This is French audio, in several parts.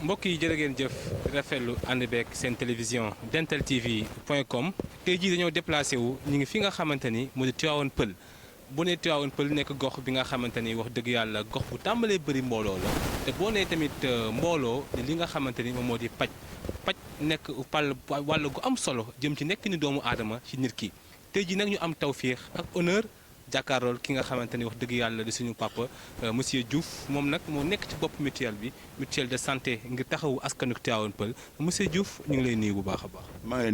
mbokk yi jërë ngeen jëf rafetlu ànd beeg seen télévision dentaltv.com tey jii dañoo déplacé wu ñu ngi fi nga xamante ni mu di Tivaouane Peulh bu nee Tivaouane Peulh nekk gox bi nga xamante ni wax dëgg yàlla gox bu tàmbalee bëri mbooloo la te boo nee tamit mbooloo li nga xamante ni moom moo di paj nekk wàll gu am solo jëm ci nekk ni doomu aadama ci nit ki tey jii nag ñu am tawféex ak honneur jàkkaarlool ki nga xamante ni wax dëgg yàlla di suñu papa monsieur Diouf moom nag moo nekk ci bopp mutuelle bi mutuelle de santé ngir taxawu askanu Tivaouane Peulh monsieur Diouf ñu ngi lay nuyu bu baax a baax. maa ngi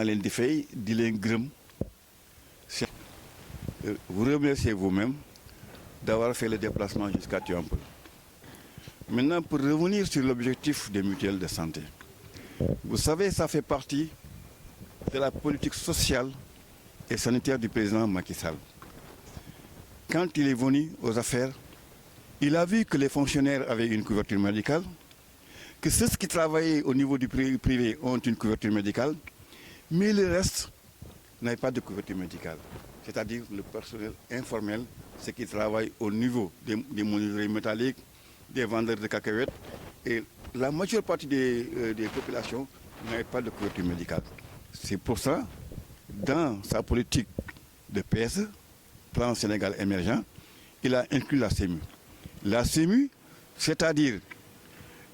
leen di fay di leen gërëm. Vous remerciez vous-même d'avoir fait le déplacement jusqu'à Tivaouane Peulh. Maintenant, pour revenir sur l'objectif des mutuelles de santé, vous savez, ça fait partie de la politique sociale et sanitaire du président Macky Sall. Quand il est venu aux affaires, il a vu que les fonctionnaires avaient une couverture médicale, que ceux qui travaillaient au niveau du privé ont une couverture médicale, mais le reste n'avaient pas de couverture médicale. C'est-à-dire le personnel informel, ceux qui travaillent au niveau des menuiseries métalliques, des vendeurs de cacahuètes, et la majeure partie des populations n'avaient pas de couverture médicale. C'est pour ça, dans sa politique de PSE, Plan Sénégal émergent, il a inclus la CEMU. La CEMU, c'est-à-dire,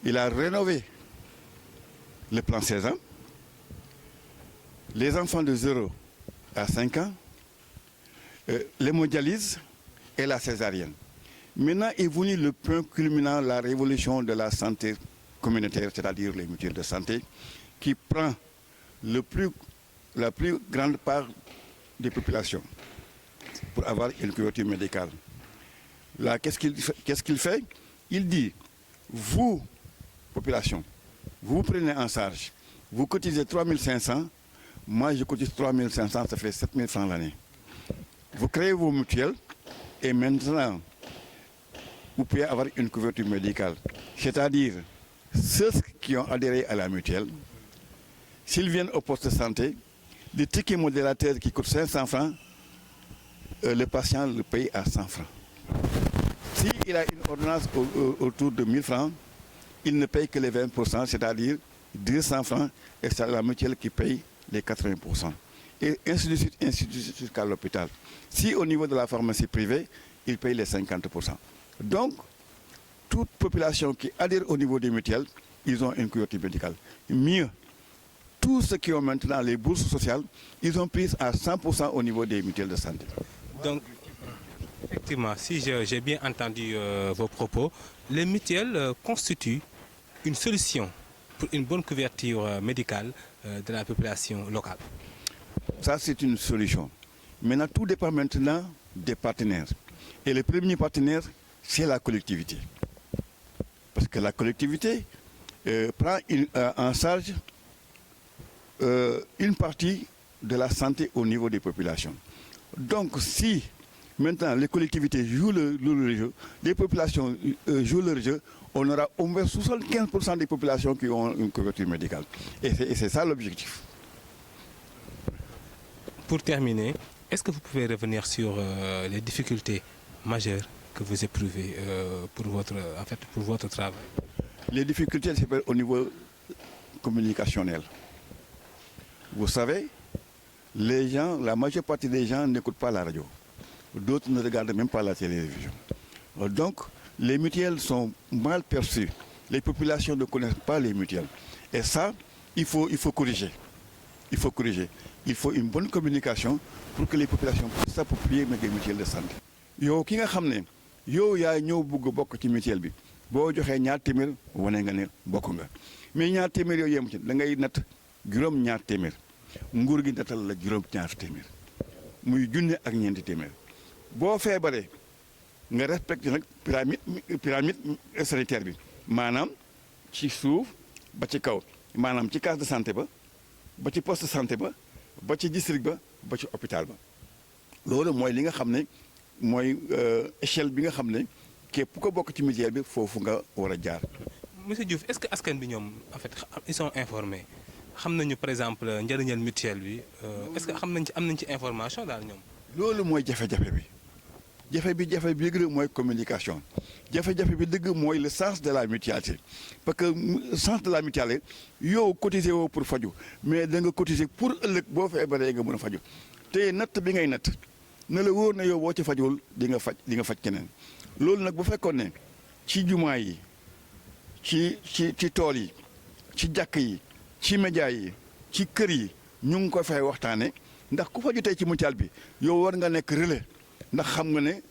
il a rénové le plan 16 ans, les enfants de 0 à 5 ans, l'hémodialyse et la césarienne. Maintenant est venu le point culminant, la révolution de la santé communautaire, c'est-à-dire les mutuelles de santé, qui prend la plus grande part des populations pour avoir une couverture médicale. Là, qu'est-ce qu'il fait? Il dit, vous, population, vous prenez en charge, vous cotisez 3 500, moi je cotise 3 500, ça fait 7 000 francs l'année. Vous créez vos mutuelles et maintenant, vous pouvez avoir une couverture médicale. C'est-à-dire, ceux qui ont adhéré à la mutuelle, s'ils viennent au poste de santé, le ticket modérateur qui coûte 500 francs, le patient le paye à 100 francs. S'il a une ordonnance autour de 1000 francs, il ne paye que les 20%, c'est-à-dire 200 francs, et c'est la mutuelle qui paye les 80%. Et ainsi de suite jusqu'à l'hôpital. Si au niveau de la pharmacie privée, il paye les 50%. Donc, toute population qui adhère au niveau des mutuelles, ils ont une couverture médicale. Mieux, tous ceux qui ont maintenant les bourses sociales, ils ont pris à 100% au niveau des mutuelles de santé. Donc, effectivement, si j'ai bien entendu vos propos, les mutuelles constituent une solution pour une bonne couverture médicale de la population locale. Ça, c'est une solution. Maintenant, tout dépend maintenant des partenaires. Et le premier partenaire, c'est la collectivité. Parce que la collectivité prend en charge une partie de la santé au niveau des populations. Donc, si maintenant les collectivités jouent le jeu, les populations jouent leur jeu, on aura au moins 75% des populations qui ont une couverture médicale. Et c'est ça l'objectif. Pour terminer, est-ce que vous pouvez revenir sur les difficultés majeures que vous éprouvez pour votre travail? Les difficultés, c'est au niveau communicationnel. Vous savez, les gens, la majeure partie des gens n'écoutent pas la radio. D'autres ne regardent même pas la télévision. Donc, les mutuelles sont mal perçues. Les populations ne connaissent pas les mutuelles. Et ça, il faut corriger. Il faut corriger. Il faut une bonne communication pour que les populations puissent s'approprier des mutuelles de santé. Yo ki nga xamné yow ya ñëw bëgg bokk ci mutuelle bi bo joxé ñaar témèr woné nga né bokk nga mais ñaar témèr yoy yëm ci da ngay nat juroom ñaar témèr nguur gi natal la juroom ñaar témèr muy junné ak ñent témèr bo fébaré nga respecté nak pyramide sanitaire bi manam ci suuf ba ci kaw manam ci case de santé ba ci poste de santé ba ci district ba ci hôpital ba lolu moy li nga xamné moy échelle bi nga xamné képp ko bokk ci mutuelle bi fofu nga wara jaar. Monsieur Diouf, est-ce que askan bi ñom en fait ils sont informés xam nañu par exemple njëriñal mutuelle bi est-ce que am nañ ci information daal ñom. lolu moy jafe-jafe bi jafe bi dëgg mooy communication jafe-jafe bi dëgg mooy le sens de la mutualité parce que sens de la mutualité yow cotiser woo pour faju mais da nga cotiser pour ëllëg boo feebaree nga mën a faju te natt bi ngay natt na la wóor na yow boo ci fajul di nga faj keneen loolu nag bu fekkoon ne ci jumaa yi ci tool yi ci jàkk yi ci média yi ci kër yi ñu ngi ko fay waxtaane ndax ku faju tey ci mutuelle bi yow war nga nekk relais ndax xam nga ne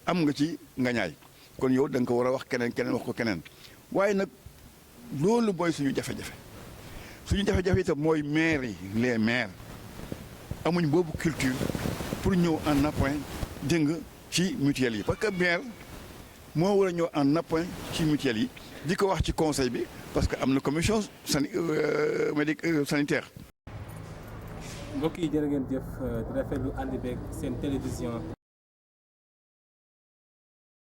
am nga ci ngañaay kon yow da nga ko war a wax keneen wax ko keneen waaye nag loolu mooy suñu jafe-jafe itam mooy maire yi les maires amuñ boobu culture pour ñëw en appoint dégg nga ci mutuelle yi parce que maire moo war a ñëw en appoint ci mutuelle yi di ko wax ci conseil bi parce que am na commission sanitaire. mbokk yi jërë ngeen jëf di rafetlu ànd beeg seen télévision.